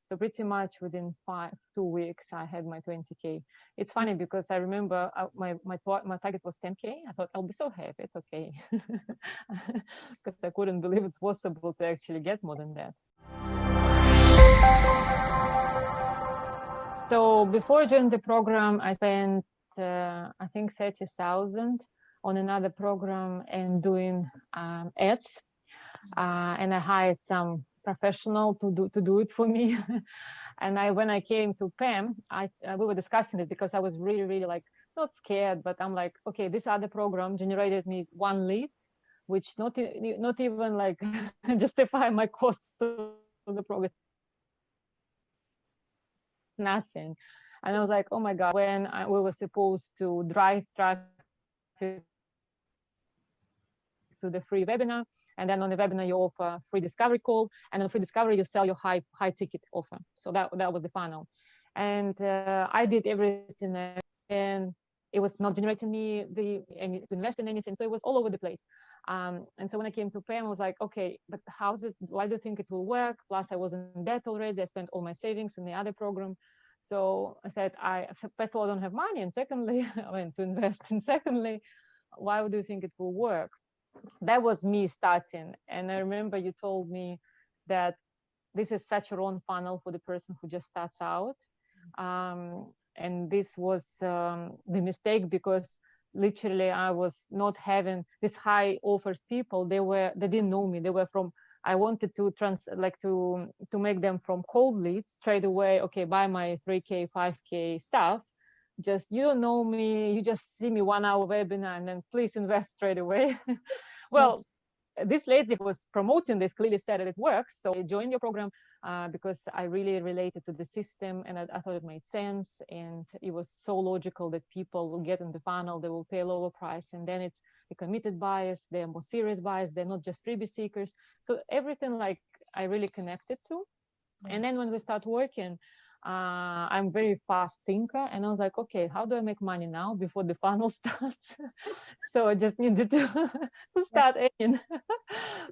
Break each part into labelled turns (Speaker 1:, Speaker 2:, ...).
Speaker 1: So pretty much within 2 weeks, I had my 20K. It's funny because I remember my target was 10K. I thought I'll be so happy. It's okay. Because I couldn't believe it's possible to actually get more than that. So before I joined the program, I spent, I think 30,000 on another program and doing ads. And I hired some professional to do it for me. And when I came to Pam, we were discussing this because I was really like not scared, but I'm like, okay, this other program generated me one lead, which not even like justify my costs of the program. Nothing. And I was like, oh my God, when we were supposed to drive traffic to the free webinar, and then on the webinar you offer free discovery call, and on free discovery you sell your high ticket offer. So that was the funnel. And I did everything, and it was not generating me to invest in anything. So it was all over the place. And so when I came to Pam, I was like, okay, but why do you think it will work? Plus I was in debt already. I spent all my savings in the other program. So I said, first of all, I don't have money. And secondly, I went to invest. And secondly, why do you think it will work? That was me starting. And I remember you told me that this is such a wrong funnel for the person who just starts out. And this was the mistake, because literally I was not having this high offers people. They didn't know me. They were from, I wanted to to make them from cold leads straight away. Okay, buy my 3K, 5K stuff. Just, you don't know me, you just see me 1 hour webinar and then please invest straight away. Well, this lady who was promoting this clearly said that it works. So I joined your program because I really related to the system, and I thought it made sense. And it was so logical that people will get in the funnel, they will pay a lower price. And then it's a committed buyers, they're more serious buyers, they're not just freebie seekers. So everything like I really connected to. And then when we start working, I'm very fast thinker, and I was like, okay, how do I make money now before the funnel starts? So I just needed to start aiming.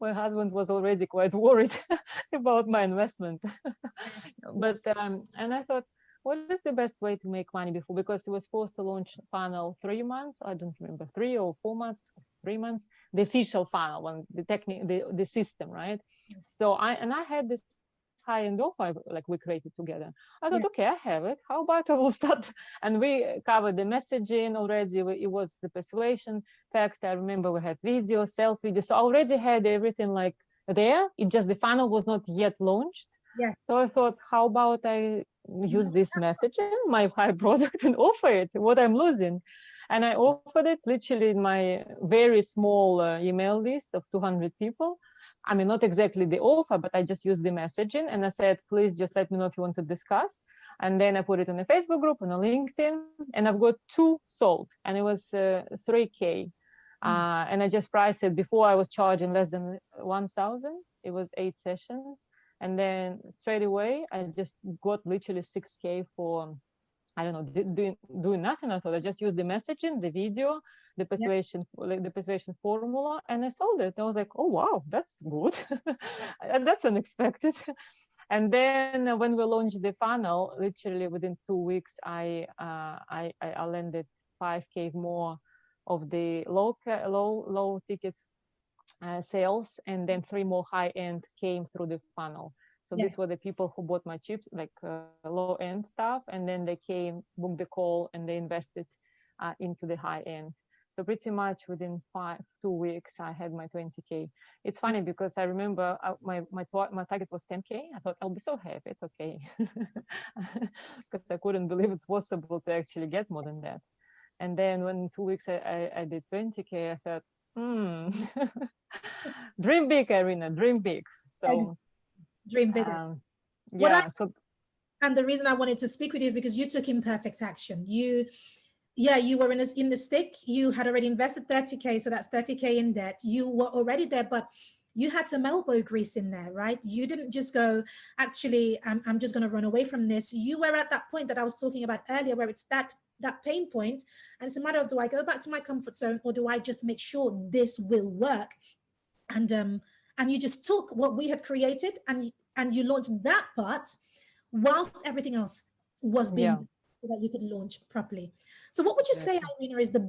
Speaker 1: My husband was already quite worried about my investment. But and I thought, what is the best way to make money before? Because it was supposed to launch funnel 3 months. I don't remember, 3 or 4 months, 3 months, the official funnel one, the system, right? So I had this high-end offer like we created together. I thought, okay, I have it. How about I will start? And we covered the messaging already. It was the persuasion fact. I remember we had video, sales video. So I already had everything like there. It just, the funnel was not yet launched. Yeah. So I thought, how about I use this messaging, my high product, and offer it, what I'm losing. And I offered it literally in my very small email list of 200 people. I mean, not exactly the offer, but I just used the messaging, and I said, please just let me know if you want to discuss. And then I put it in a Facebook group and a LinkedIn, and I've got 2 sold, and it was 3K. And I just priced it. Before I was charging less than 1,000. It was 8 sessions. And then straight away, I just got literally 6K for, I don't know, doing nothing. I thought I just used the messaging, the video, the persuasion, the persuasion formula, and I sold it. I was like, oh wow, that's good. That's unexpected. And then when we launched the funnel, literally within 2 weeks, I landed 5K more of the low ticket sales, and then 3 more high end came through the funnel. So these were the people who bought my chips, like low end stuff, and then they came, booked the call, and they invested into the high end. So pretty much within 2 weeks, I had my 20K. It's funny because I remember my target was 10K. I thought I'll be so happy. It's okay. Because I couldn't believe it's possible to actually get more than that. And then when 2 weeks I did 20K, I thought, dream big, Irina, dream big. So
Speaker 2: dream bigger. And the reason I wanted to speak with you is because you took imperfect action. You were in the stick. You had already invested 30K, so that's 30K in debt. You were already there, but you had some elbow grease in there, right? You didn't just go, actually, I'm just going to run away from this. You were at that point that I was talking about earlier, where it's that pain point, and it's a matter of, do I go back to my comfort zone, or do I just make sure this will work? And you just took what we had created and you launched that part whilst everything else was being
Speaker 1: Yeah.
Speaker 2: so that you could launch properly. So what would you say,
Speaker 1: Exactly.
Speaker 2: Irina, is the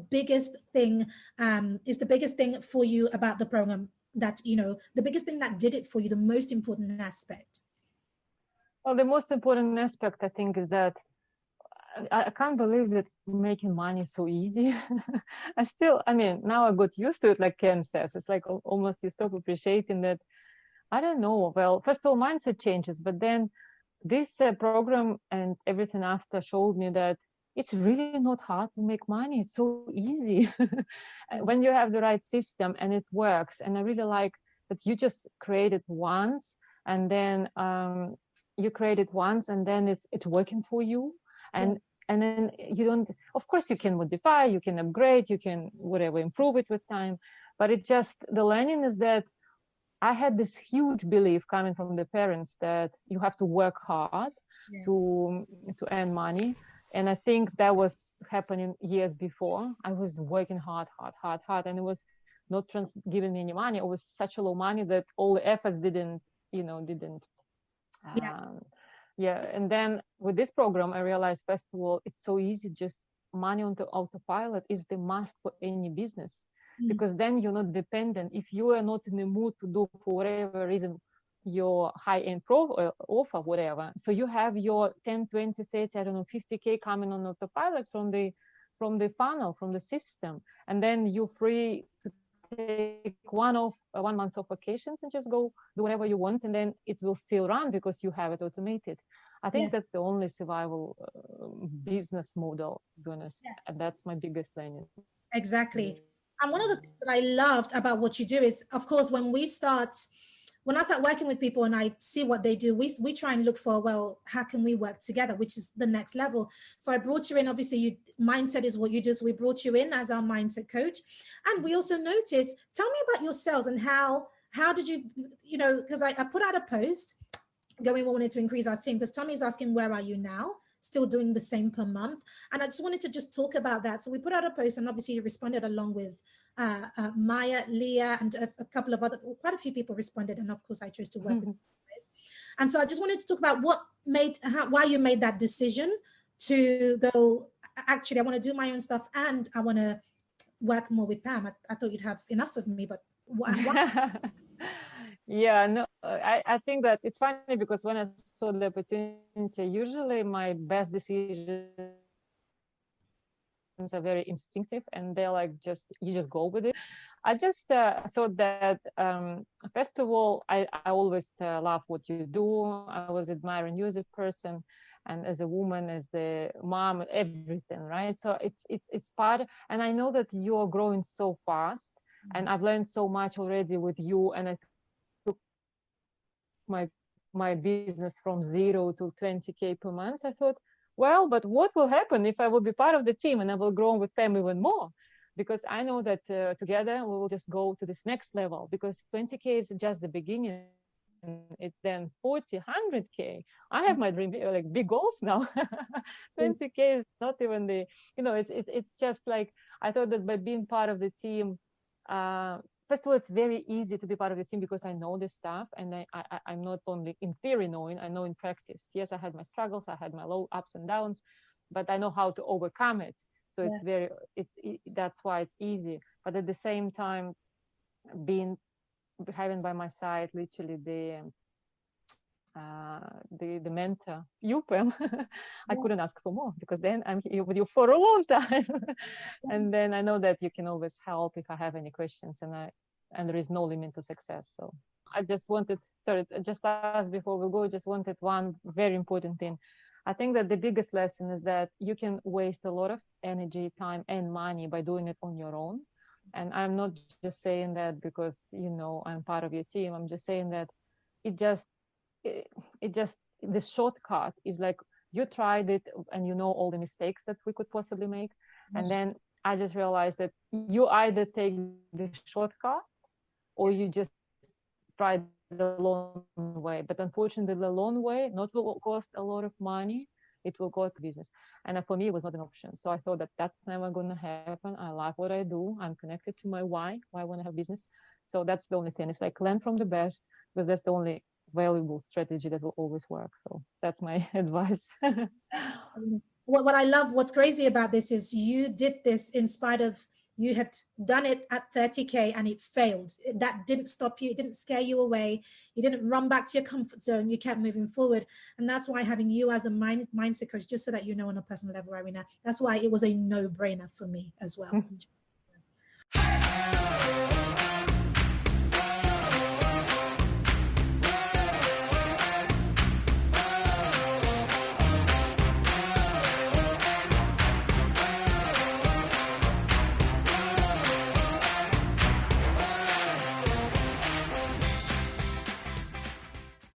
Speaker 2: biggest thing for you about the program, that, you know, the biggest thing that did it for you, the most important aspect?
Speaker 1: Well, the most important aspect, I think, is that I can't believe that making money is so easy. I mean, now I got used to it, like Ken says. It's like almost you stop appreciating that. I don't know. Well, first of all, mindset changes, but then this program and everything after showed me that it's really not hard to make money. It's so easy when you have the right system and it works. And I really like that you just create it once, and then you create it once, and then it's working for you. And and then you don't. Of course, you can modify, you can upgrade, you can whatever improve it with time. But it just the learning is that I had this huge belief coming from the parents that you have to work hard to earn money. And I think that was happening years before. I was working hard, and it was not giving me any money. It was such a low money that all the efforts didn't.
Speaker 2: Yeah.
Speaker 1: Um, yeah. And then with this program, I realized, first of all, it's so easy. Just money on the autopilot is the must for any business, because then you're not dependent. If you are not in the mood to do, for whatever reason, your high-end offer, whatever, so you have your 10, 20, 30, I don't know, 50K coming on autopilot from the funnel, from the system, and then you're free to take 1 month of vacations and just go do whatever you want, and then it will still run because you have it automated. I think that's the only survival business model, to be honest. And that's my biggest learning.
Speaker 2: Exactly. And one of the things that I loved about what you do is, of course, when I start working with people and I see what they do, we try and look for, well, how can we work together, which is the next level. So I brought you in, obviously, mindset is what you do. So we brought you in as our mindset coach. And we also noticed, tell me about your sales and how did you, because I put out a post going, we wanted to increase our team, because Tommy's asking, where are you now? Still doing the same per month. And I just wanted to just talk about that. So we put out a post, and obviously you responded along with Maya, Leah, and a couple of other, quite a few people responded. And of course I chose to work with you guys. And so I just wanted to talk about why you made that decision to go, actually, I want to do my own stuff and I want to work more with Pam. I thought you'd have enough of me, but why?
Speaker 1: Yeah, no, I think that it's funny because when I saw the opportunity, usually my best decisions are very instinctive, and they're like, you just go with it. I just thought that first of all, I always love what you do. I was admiring you as a person and as a woman, as the mom, everything, right? So it's part, and I know that you're growing so fast, and I've learned so much already with you, and I took my business from 0 to 20K per month. I thought, well, but what will happen if I will be part of the team and I will grow with them even more? Because I know that together we will just go to this next level, because 20K is just the beginning. It's then 40, 100K. I have my dream, like big goals now. 20K is not even it's just like, I thought that by being part of the team, first of all, it's very easy to be part of the team because I know this stuff, and I'm not only in theory knowing, I know in practice. Yes, I had my struggles, I had my low ups and downs, but I know how to overcome it. So that's why it's easy. But at the same time, having by my side literally the mentor, you, Pam, I couldn't ask for more, because then I'm here with you for a long time. And then I know that you can always help if I have any questions, and there is no limit to success. So I just wanted, just last before we go, just wanted one very important thing. I think that the biggest lesson is that you can waste a lot of energy, time, and money by doing it on your own. And I'm not just saying that because, I'm part of your team. I'm just saying that the shortcut is like, you tried it and you know all the mistakes that we could possibly make. And then I just realized that you either take the shortcut or you just try the long way. But unfortunately, the long way not will cost a lot of money. It will cost business. And for me, it was not an option. So I thought that that's never going to happen. I love what I do. I'm connected to my why I want to have business. So that's the only thing. It's like, learn from the best, because that's the only valuable strategy that will always work. So that's my advice.
Speaker 2: What I love, what's crazy about this is you did this in spite of, you had done it at 30K and it failed. That didn't stop you. It didn't scare you away. You didn't run back to your comfort zone. You kept moving forward. And that's why having you as the mindset coach, just so that you know on a personal level, Irina, that's why it was a no-brainer for me as well.